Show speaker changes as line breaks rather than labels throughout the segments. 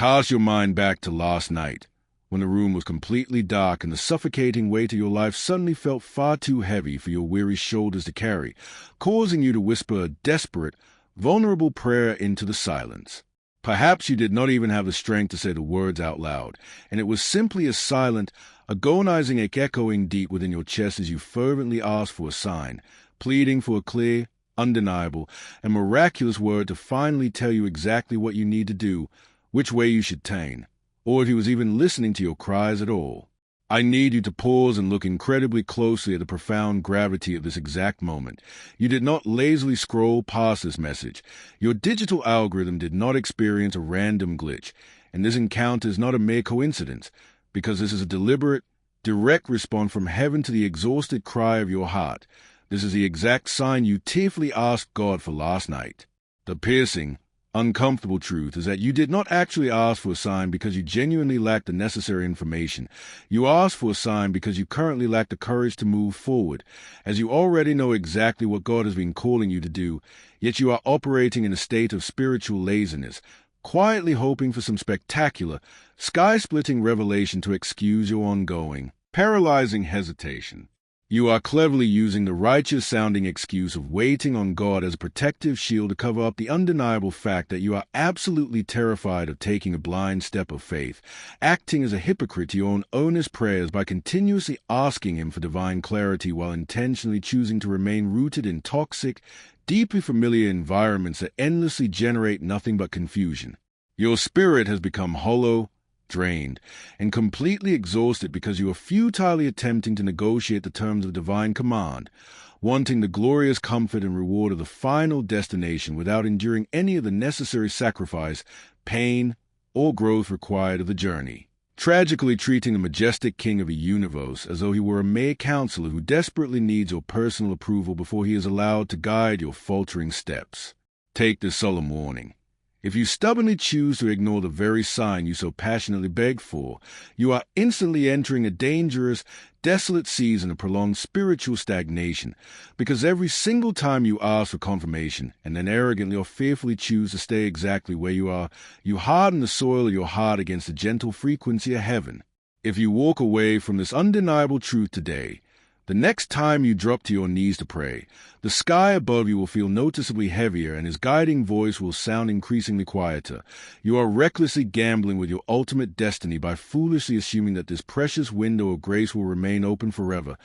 Cast your mind back to last night, when the room was completely dark and the suffocating weight of your life suddenly felt far too heavy for your weary shoulders to carry, causing you to whisper a desperate, vulnerable prayer into the silence. Perhaps you did not even have the strength to say the words out loud, and it was simply a silent, agonizing ache echoing deep within your chest as you fervently asked for a sign, pleading for a clear, undeniable, and miraculous word to finally tell you exactly what you need to do, which way you should turn, or if he was even listening to your cries at all. I need you to pause and look incredibly closely at the profound gravity of this exact moment. You did not lazily scroll past this message. Your digital algorithm did not experience a random glitch, and this encounter is not a mere coincidence, because this is a deliberate, direct response from heaven to the exhausted cry of your heart. This is the exact sign you tearfully asked God for last night. The piercing, uncomfortable truth is that you did not actually ask for a sign because you genuinely lacked the necessary information. You asked for a sign because you currently lack the courage to move forward, as you already know exactly what God has been calling you to do, yet you are operating in a state of spiritual laziness, quietly hoping for some spectacular, sky-splitting revelation to excuse your ongoing, paralyzing hesitation. You are cleverly using the righteous-sounding excuse of waiting on God as a protective shield to cover up the undeniable fact that you are absolutely terrified of taking a blind step of faith, acting as a hypocrite to your own earnest prayers by continuously asking Him for divine clarity while intentionally choosing to remain rooted in toxic, deeply familiar environments that endlessly generate nothing but confusion. Your spirit has become hollow, drained, and completely exhausted because you are futilely attempting to negotiate the terms of divine command, wanting the glorious comfort and reward of the final destination without enduring any of the necessary sacrifice, pain, or growth required of the journey. Tragically treating the majestic King of a universe as though he were a mere counselor who desperately needs your personal approval before he is allowed to guide your faltering steps. Take this solemn warning. If you stubbornly choose to ignore the very sign you so passionately beg for, you are instantly entering a dangerous, desolate season of prolonged spiritual stagnation, because every single time you ask for confirmation and then arrogantly or fearfully choose to stay exactly where you are, you harden the soil of your heart against the gentle frequency of heaven. If you walk away from this undeniable truth today, the next time you drop to your knees to pray, the sky above you will feel noticeably heavier and His guiding voice will sound increasingly quieter. You are recklessly gambling with your ultimate destiny by foolishly assuming that this precious window of grace will remain open forever,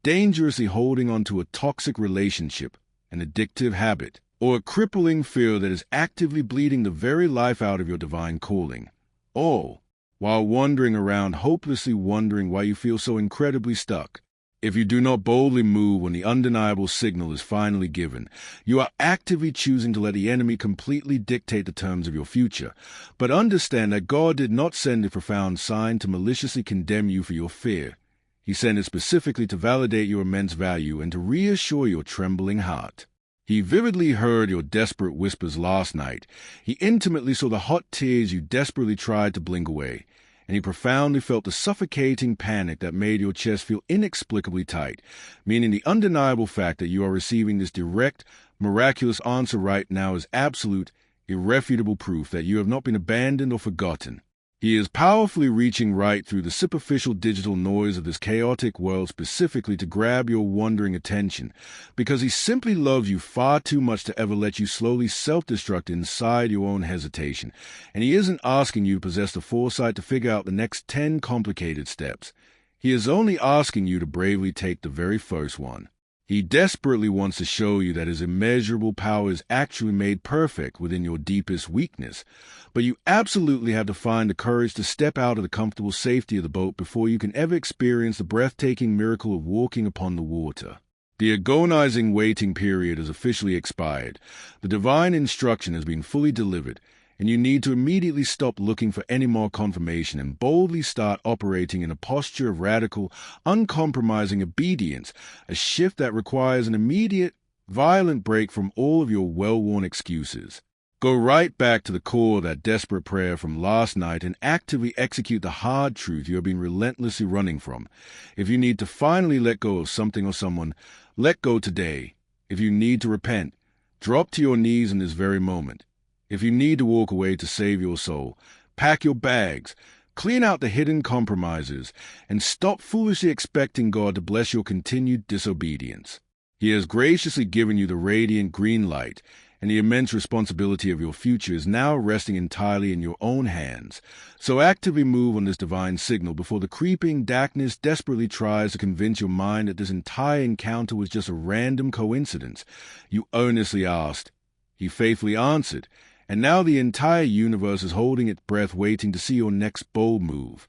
dangerously holding on to a toxic relationship, an addictive habit, or a crippling fear that is actively bleeding the very life out of your divine calling. All while wandering around hopelessly wondering why you feel so incredibly stuck. If you do not boldly move when the undeniable signal is finally given, you are actively choosing to let the enemy completely dictate the terms of your future. But understand that God did not send a profound sign to maliciously condemn you for your fear. He sent it specifically to validate your immense value and to reassure your trembling heart. He vividly heard your desperate whispers last night. He intimately saw the hot tears you desperately tried to blink away. And he profoundly felt the suffocating panic that made your chest feel inexplicably tight, meaning the undeniable fact that you are receiving this direct, miraculous answer right now is absolute, irrefutable proof that you have not been abandoned or forgotten. He is powerfully reaching right through the superficial digital noise of this chaotic world specifically to grab your wandering attention, because he simply loves you far too much to ever let you slowly self-destruct inside your own hesitation, and he isn't asking you to possess the foresight to figure out the next 10 complicated steps. He is only asking you to bravely take the very first one. He desperately wants to show you that His immeasurable power is actually made perfect within your deepest weakness, but you absolutely have to find the courage to step out of the comfortable safety of the boat before you can ever experience the breathtaking miracle of walking upon the water. The agonizing waiting period has officially expired. The divine instruction has been fully delivered, and you need to immediately stop looking for any more confirmation and boldly start operating in a posture of radical, uncompromising obedience, a shift that requires an immediate, violent break from all of your well-worn excuses. Go right back to the core of that desperate prayer from last night and actively execute the hard truth you have been relentlessly running from. If you need to finally let go of something or someone, let go today. If you need to repent, drop to your knees in this very moment. If you need to walk away to save your soul, Pack your bags. Clean out the hidden compromises, and stop foolishly expecting God to bless your continued disobedience. He has graciously given you the radiant green light, and the immense responsibility of your future is now resting entirely in your own hands. So actively move on this divine signal before the creeping darkness desperately tries to convince your mind that this entire encounter was just a random coincidence. You earnestly asked. He faithfully answered, and now the entire universe is holding its breath waiting to see your next bold move.